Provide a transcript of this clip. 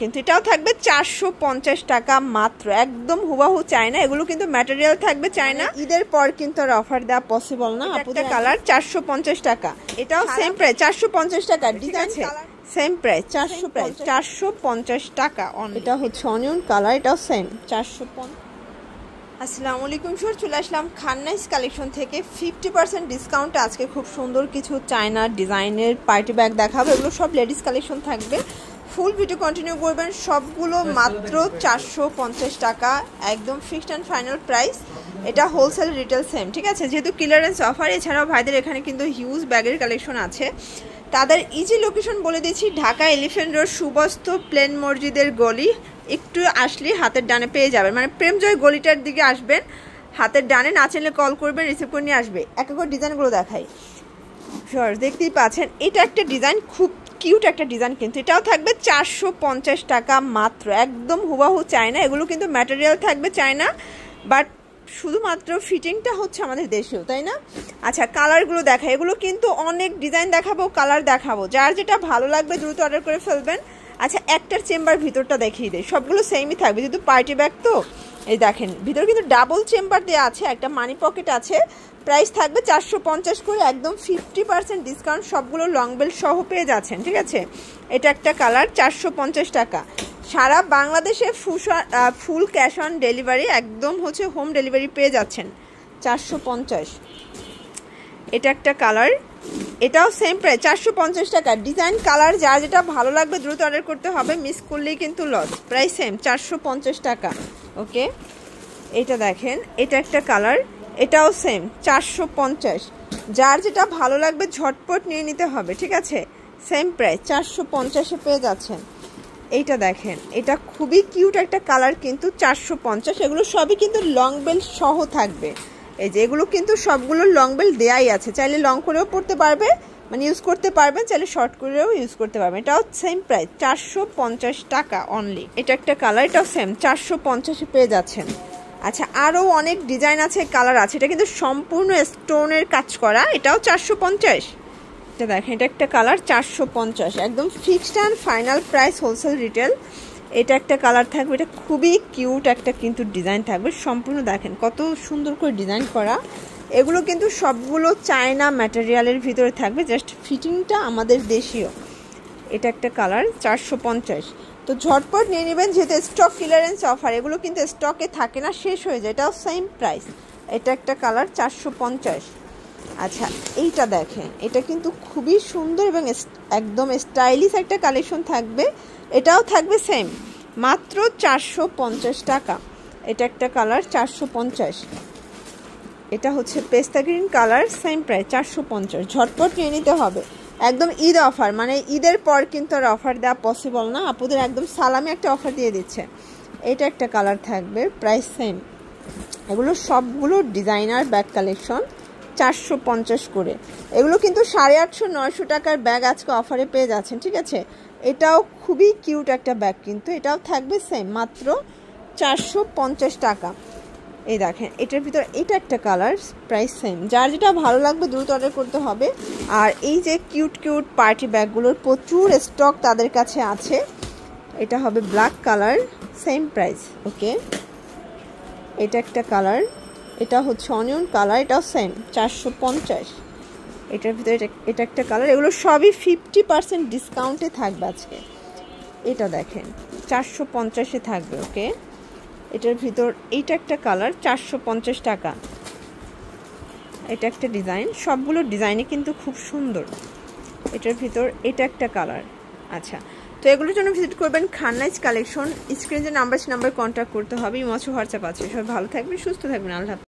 কিন্তু এটাও থাকবে 450 টাকা মাত্র, একদম হুবাহু চায়না। এগুলো কিন্তু ম্যাটেরিয়াল থাকবে চায়না। ঈদের পর কিন্তু আর অফার দেওয়া পসিবল না। আপুদের কালার 450 টাকা, এটাও সেম প্রাইস 450 টাকা। ডিজাইন সেম প্রাইস 450 টাকা। এটা হচ্ছে অনিয়ন কালার, এটাও সেম 450। আসসালামু আলাইকুম স্যার, চলে আসলাম খান্নাইস কালেকশন থেকে 50% ডিসকাউন্ট। আজকে খুব সুন্দর কিছু চায়না ডিজাইনের পার্টি ব্যাগ দেখাবো। এগুলো সব লেডিস কালেকশন থাকবে। ফুল ভিডিও কন্টিনিউ করবেন। সবগুলো মাত্র 450 টাকা, একদম ফিক্সড অ্যান্ড ফাইনাল প্রাইস। এটা হোলসেল রিটেল সেম, ঠিক আছে। যেহেতু ক্লিয়ারেন্স অফার, এছাড়াও ভাইদের এখানে কিন্তু হিউজ ব্যাগের কালেকশন আছে। তাদের ইজি লোকেশন বলে দিচ্ছি, ঢাকা এলিফ্যান্ট রোড সুবস্ত প্লেন মসজিদের গলি। একটু আসলে হাতের ডানে পেয়ে যাবেন, মানে প্রেমজয় গলিটার দিকে আসবেন, হাতের ডানে। না চাইলে কল করবেন, রিসিভ করে নিয়ে আসবে। এক এক করে ডিজাইনগুলো দেখাই। শর্ট দেখতেই পাচ্ছেন, এটা একটা ডিজাইন, খুব কিউট একটা ডিজাইন। কিন্তু এটাও থাকবে 450 টাকা মাত্র, একদম হুবাহু চায়না। এগুলো কিন্তু ম্যাটেরিয়াল থাকবে চায়না, বাট শুধুমাত্র ফিটিংটা হচ্ছে আমাদের দেশেও, তাই না? আচ্ছা, কালারগুলো দেখাই। এগুলো কিন্তু অনেক ডিজাইন দেখাবো, কালার দেখাবো, যার যেটা ভালো লাগবে দ্রুত অর্ডার করে ফেলবেন। আচ্ছা, একটার চেম্বার ভিতরটা দেখিয়ে দেয়। সবগুলো সেমই থাকবে, যেহেতু পার্টি ব্যাগ তো। এই দেখেন, ভিতরে কিন্তু ডাবল চেম্বার দেওয়া আছে, একটা মানি পকেট আছে। প্রাইস থাকবে 450 করে, একদম 50% ডিসকাউন্ট। সবগুলো লং বেল্ট সহ পেয়ে যাচ্ছেন, ঠিক আছে। এটা একটা কালার, 450 টাকা। সারা বাংলাদেশে ফুল ক্যাশ অন ডেলিভারি, একদম হচ্ছে হোম ডেলিভারি পেয়ে যাচ্ছেন 450। এটা একটা কালার, এটাও সেম প্রাইস 450 টাকা। ডিজাইন কালার যার যেটা ভালো লাগবে দ্রুত অর্ডার করতে হবে, মিস করলেই কিন্তু লস। প্রাইস সেম 450 টাকা। ওকে, এটা দেখেন, এটা একটা কালার, এটাও সেম 450। যার যেটা ভালো লাগবে ঝটপট নিয়ে নিতে হবে, ঠিক আছে। সেম প্রাইস 450-এ পেয়ে যাচ্ছেন। এইটা দেখেন, এটা খুবই কিউট একটা কালার, কিন্তু 450। এগুলো সবই কিন্তু লং বেল্ট সহ থাকবে। এই যে এগুলো কিন্তু সবগুলো লং বেল্ট দেয়াই আছে, চাইলে লং করেও পরতে পারবে, মানে ইউজ করতে পারবেন, চাইলে শর্ট করেও ইউজ করতে পারবেন। এটাও সেম প্রাইস 450 টাকা অনলি। এটা একটা কালার, এটাও সেম 450-এ পেয়ে যাচ্ছেন। আচ্ছা, আরও অনেক ডিজাইন আছে, কালার আছে। এটা কিন্তু সম্পূর্ণ স্টোনের কাজ করা, এটাও 450। এটা দেখেন, এটা একটা কালার 450, একদম fixed and final price wholesale retail. এটা একটা কালার থাকবে, এটা খুবই কিউট একটা কিন্তু ডিজাইন থাকবে। সম্পূর্ণ দেখেন কত সুন্দর করে ডিজাইন করা। এগুলো কিন্তু সবগুলো চায়না ম্যাটেরিয়ালের ভিতরে থাকবে, জাস্ট ফিটিংটা আমাদের দেশীয়। এটা একটা কালার 450। তো ঝটপট নিয়ে নেবেন, যেহেতু স্টক ক্লিয়ারেন্স অফার। এগুলো কিন্তু স্টকে থাকে না, শেষ হয়ে যায়। এটাও সেম প্রাইস। এটা একটা কালার 450। আচ্ছা, এইটা দেখেন, এটা কিন্তু খুবই সুন্দর এবং একদম স্টাইলিশ একটা কালেকশন থাকবে। এটাও থাকবে সেম, মাত্র 450 টাকা। এটা একটা কালার 450। এটা হচ্ছে পেস্তা গ্রিন কালার, সেম প্রাইস 450। ঝটপট নিয়ে নিতে হবে, একদম ঈদ অফার, মানে ঈদের পর কিন্তু আর অফার দেওয়া পসিবল না। আপুদের একদম সালামি একটা অফার দিয়ে দিচ্ছে। এটা একটা কালার থাকবে, প্রাইস সেম। এগুলো সবগুলো ডিজাইনার ব্যাগ কালেকশন, 450 করে। এগুলো কিন্তু 850-900 টাকার ব্যাগ আজকে অফারে পেয়ে যাচ্ছেন, ঠিক আছে। এটাও খুবই কিউট একটা ব্যাগ, কিন্তু এটাও থাকবে সেম, মাত্র 450 টাকা। এই দেখেন, এটার ভিতর এটা একটা কালার, প্রাইস সেম। যার যেটা ভালো লাগবে দ্রুত অর্ডার করতে হবে। আর এই যে কিউট কিউট পার্টি ব্যাগগুলোর প্রচুর স্টক তাদের কাছে আছে। এটা হবে ব্ল্যাক কালার, সেম প্রাইস। ওকে, এটা একটা কালার, এটা হচ্ছে অনিয়ন কালার, এটাও সেম 450। এটার ভিতরে এটা একটা কালার। এগুলো সবই 50% ডিসকাউন্টে থাকবে আজকে। এটা দেখেন 450-এ থাকবে। ওকে, এটার ভিতর এইটা একটা কালার, 450 টাকা। এটা একটা ডিজাইন, সবগুলো ডিজাইনই কিন্তু খুব সুন্দর। এটার ভিতর এটা একটা কালার। আচ্ছা, তো এগুলোর জন্য ভিজিট করবেন খান্নাইস কালেকশন। স্ক্রিনে যে নাম্বার কন্ট্যাক্ট করতে হবে। ইমো হোয়াটসঅ্যাপ আছে। সবাই ভালো থাকবেন, সুস্থ থাকবেন, আল্লাহ হাফেজ।